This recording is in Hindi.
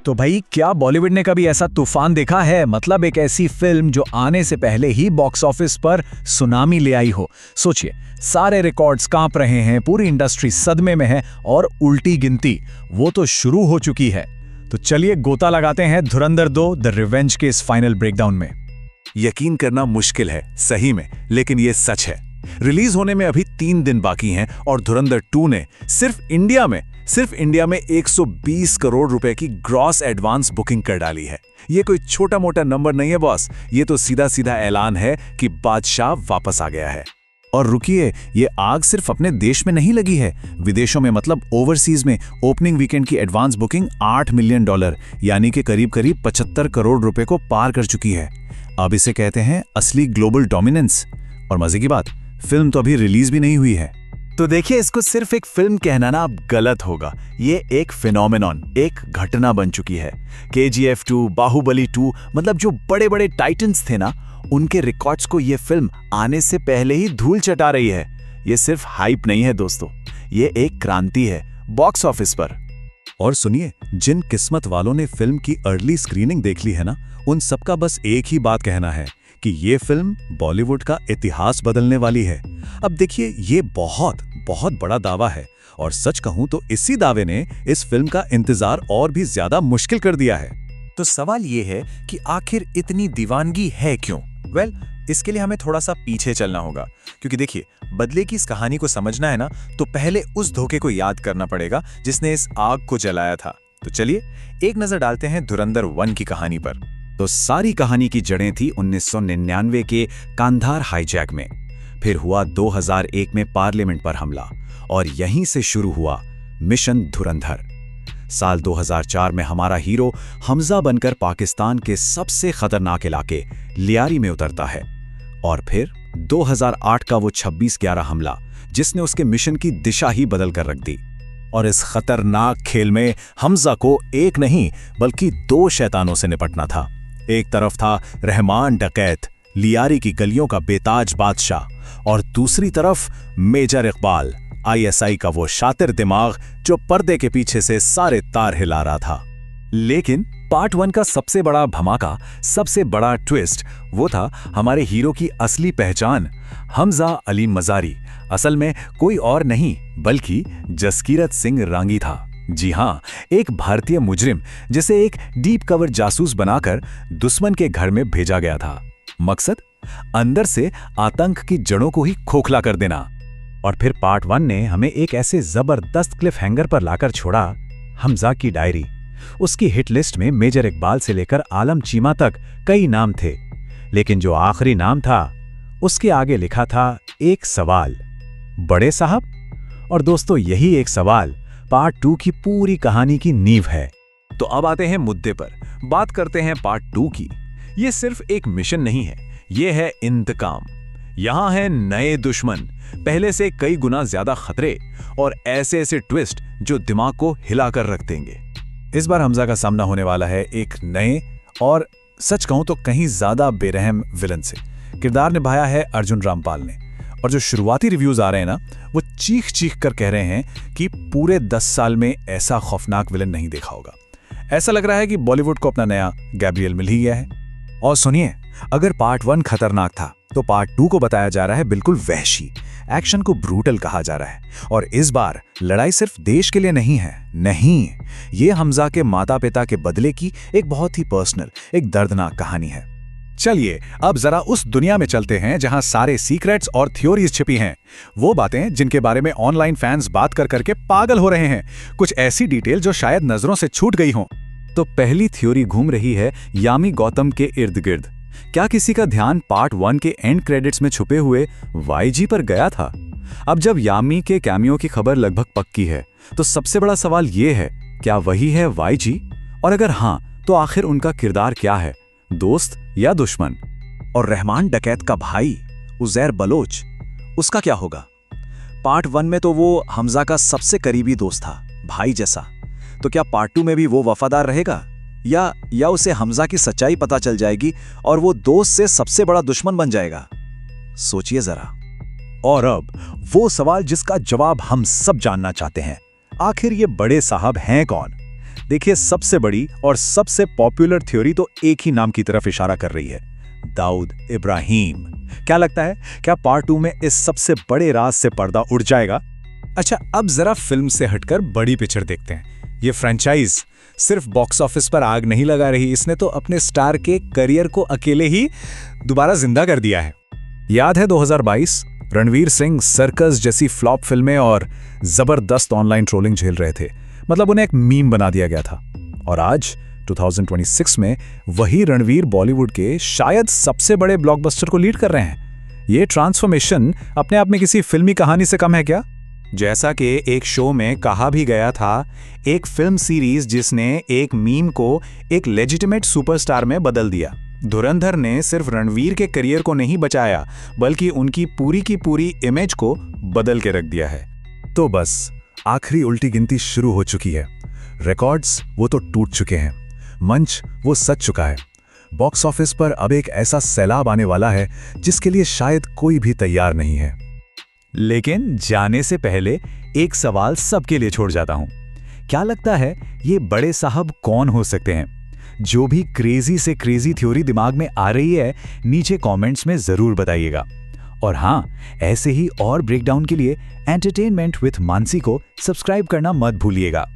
तो भाई क्या बॉलीवुड ने कभी ऐसा तूफान देखा है? मतलब एक ऐसी फिल्म जो आने से पहले ही बॉक्स ऑफिस पर सुनामी ले आई हो। सोचिए, सारे रिकॉर्ड्स कांप रहे हैं, पूरी इंडस्ट्री सदमे में है और उल्टी गिनती वो तो शुरू हो चुकी है। तो चलिए गोता लगाते हैं धुरंधर 2 द रिवेंज के इस फाइनल ब्रेकडाउन में। यकीन करना मुश्किल है सही में, लेकिन ये सच है। रिलीज होने में अभी 3 दिन बाकी हैं और धुरंधर 2 ने सिर्फ इंडिया में 120 करोड़ रुपए की ग्रॉस एडवांस बुकिंग कर डाली है। ये कोई छोटा मोटा नंबर नहीं है बॉस, ये तो सीधा सीधा ऐलान है कि बादशाह वापस आ गया है। और रुकिए, ये आग सिर्फ अपने देश में नहीं लगी है, विदेशों में मतलब ओवरसीज में ओपनिंग वीकेंड की एडवांस बुकिंग $8 मिलियन यानी कि करीब 75 करोड़ रुपए को पार कर चुकी है। अब इसे कहते हैं असली ग्लोबल डोमिनेंस। और मजे की बात, फिल्म तो अभी रिलीज भी नहीं हुई है। तो देखिए, इसको सिर्फ एक फिल्म कहना ना अब गलत होगा। ये एक फिनोमेनॉन, एक घटना बन चुकी है। KGF 2, बाहुबली 2, मतलब जो बड़े बड़े टाइटन्स थे ना, उनके रिकॉर्ड्स को ये फिल्म आने से पहले ही धूल चटा रही है। ये सिर्फ हाइप नहीं है दोस्तों, ये एक क्रांति है बॉक्स ऑफिस पर। और सुनिए, जिन किस्मत वालों ने फिल्म की अर्ली स्क्रीनिंग देख ली है ना, उन सबका बस एक ही बात कहना है कि ये फिल्म बॉलीवुड का इतिहास बदलने वाली है। अब देखिए, ये बहुत बहुत बड़ा दावा है और सच कहूं तो इसी दावे ने इस फिल्म का इंतजार और भी ज्यादा मुश्किल कर दिया है। तो सवाल ये है कि आखिर इतनी दीवानगी है क्यों? वेल, इसके लिए हमें थोड़ा सा पीछे चलना होगा, क्योंकि देखिए, बदले की इस कहानी को समझना है ना, तो पहले उस धोखे को याद करना पड़ेगा जिसने इस आग को जलाया था। तो चलिए एक नजर डालते हैं धुरंधर 1 की कहानी पर। तो सारी कहानी की जड़ें थी 1999 के कांधार हाईजैक में, फिर हुआ 2001 में पार्लियामेंट पर हमला और यहीं से शुरू हुआ मिशन धुरंधर। साल 2004 में हमारा हीरो हमजा बनकर पाकिस्तान के सबसे खतरनाक इलाके लियारी में उतरता है और फिर 2008 का वो 26/11 हमला जिसने उसके मिशन की दिशा ही बदल कर रख दी। और इस खतरनाक खेल में हमजा को एक नहीं बल्कि 2 शैतानों से निपटना था। एक तरफ था रहमान डकैत, लियारी की गलियों का बेताज बादशाह, और दूसरी तरफ मेजर इकबाल, ISI का वो शातिर दिमाग जो पर्दे के पीछे से सारे तार हिला रहा था। लेकिन पार्ट 1 का सबसे बड़ा धमाका, सबसे बड़ा ट्विस्ट वो था हमारे हीरो की असली पहचान, हमजा अली मजारी असल में कोई और नहीं बल्कि जसकीरत सिंह रांगी था। जी हाँ, एक भारतीय मुजरिम जिसे एक डीप कवर जासूस बनाकर दुश्मन के घर में भेजा गया था। मकसद अंदर से आतंक की जड़ों को ही खोखला कर देना। और फिर पार्ट 1 ने हमें एक ऐसे जबरदस्त क्लिफ हैंगर पर लाकर छोड़ा, हमजा की डायरी। उसकी हिट लिस्ट में मेजर इकबाल से लेकर आलम चीमा तक कई नाम थे, लेकिन जो आखिरी नाम था उसके आगे लिखा था एक सवाल, बड़े साहब। और दोस्तों, यही एक सवाल पार्ट 2 की पूरी कहानी की नींव है। तो अब आते हैं मुद्दे पर, बात करते हैं पार्ट 2 की। ये सिर्फ एक मिशन नहीं है, ये है इंतकाम। यहां है नए दुश्मन, पहले से कई गुना ज्यादा खतरे और ऐसे ऐसे ट्विस्ट जो दिमाग को हिलाकर रख देंगे। इस बार हमजा का सामना होने वाला है एक नए और सच कहूं तो कहीं ज्यादा बेरहम विलन से। किरदार निभाया है अर्जुन रामपाल ने, और जो शुरुआती रिव्यूज आ रहे हैं ना, वो चीख चीख कर कह रहे हैं कि पूरे 10 साल में ऐसा खौफनाक विलन नहीं देखा होगा। ऐसा लग रहा है कि बॉलीवुड को अपना नया गैब्रियल मिल ही गया है। और सुनिए, अगर पार्ट 1 खतरनाक था तो पार्ट 2 को बताया जा रहा है बिल्कुल वहशी, एक्शन को ब्रूटल कहा जा रहा है। और इस बार लड़ाई सिर्फ देश के लिए नहीं है, नहीं, ये हमजा के माता पिता के बदले की एक बहुत ही पर्सनल, एक दर्दनाक कहानी है। चलिए अब जरा उस दुनिया में चलते हैं जहां सारे सीक्रेट्स और थ्योरीज छिपी हैं, वो बातें जिनके बारे में ऑनलाइन फैंस बात कर करके पागल हो रहे हैं, कुछ ऐसी डिटेल जो शायद नजरों से छूट गई हों। तो पहली थ्योरी घूम रही है यामी गौतम के इर्द गिर्द। क्या किसी का ध्यान पार्ट 1 के एंड क्रेडिट्स में छुपे हुए YG पर गया था? अब जब यामी के कैमियो की खबर लगभग पक्की है, तो सबसे बड़ा सवाल ये है, क्या वही है YG? और अगर हाँ, तो आखिर उनका किरदार क्या है, दोस्त या दुश्मन? और रहमान डकैत का भाई उजैर बलोच, उसका क्या होगा? पार्ट 1 में तो वो हमजा का सबसे करीबी दोस्त था, भाई जैसा। तो क्या पार्ट 2 में भी वो वफादार रहेगा, या उसे हमजा की सच्चाई पता चल जाएगी और वो दोस्त से सबसे बड़ा दुश्मन बन जाएगा? सोचिए जरा। और अब वो सवाल जिसका जवाब हम सब जानना चाहते हैं, आखिर ये बड़े साहब हैं कौन? देखिए, सबसे बड़ी और सबसे पॉपुलर थ्योरी तो एक ही नाम की तरफ इशारा कर रही है, दाऊद इब्राहिम। क्या लगता है, क्या पार्ट 2 में इस सबसे बड़े राज से पर्दा उड़ जाएगा? अच्छा, अब जरा फिल्म से हटकर बड़ी पिक्चर देखते हैं। ये फ्रेंचाइज सिर्फ बॉक्स ऑफिस पर आग नहीं लगा रही, इसने तो अपने स्टार के करियर को अकेले ही दोबारा जिंदा कर दिया है। याद है 2022, रणवीर सिंह सर्कस जैसी फ्लॉप फिल्में और जबरदस्त ऑनलाइन ट्रोलिंग झेल रहे थे, मतलब उन्हें एक मीम बना दिया गया था। और आज 2026 में वही रणवीर बॉलीवुड के शायद सबसे बड़े ब्लॉकबस्टर को लीड कर रहे हैं। ये ट्रांसफॉर्मेशन अपने आप में किसी फिल्मी कहानी से कम है क्या? जैसा कि एक शो में कहा भी गया था, एक फिल्म सीरीज जिसने एक मीम को एक लेजिटिमेट सुपरस्टार में बदल दिया। धुरंधर ने सिर्फ रणवीर के करियर को नहीं बचाया, बल्कि उनकी पूरी की पूरी इमेज को बदल के रख दिया है। तो बस आखिरी उल्टी गिनती शुरू हो चुकी है। रिकॉर्ड्स वो तो टूट चुके हैं, मंच वो सज चुका है। बॉक्स ऑफिस पर अब एक ऐसा सैलाब आने वाला है जिसके लिए शायद कोई भी तैयार नहीं है। लेकिन जाने से पहले एक सवाल सबके लिए छोड़ जाता हूं। क्या लगता है, ये बड़े साहब कौन हो सकते हैं? जो भी क्रेजी से क्रेजी थ्योरी दिमाग में आ रही है, नीचे कमेंट्स में जरूर बताइएगा। और हाँ, ऐसे ही और ब्रेकडाउन के लिए एंटरटेनमेंट विथ मानसी को सब्सक्राइब करना मत भूलिएगा।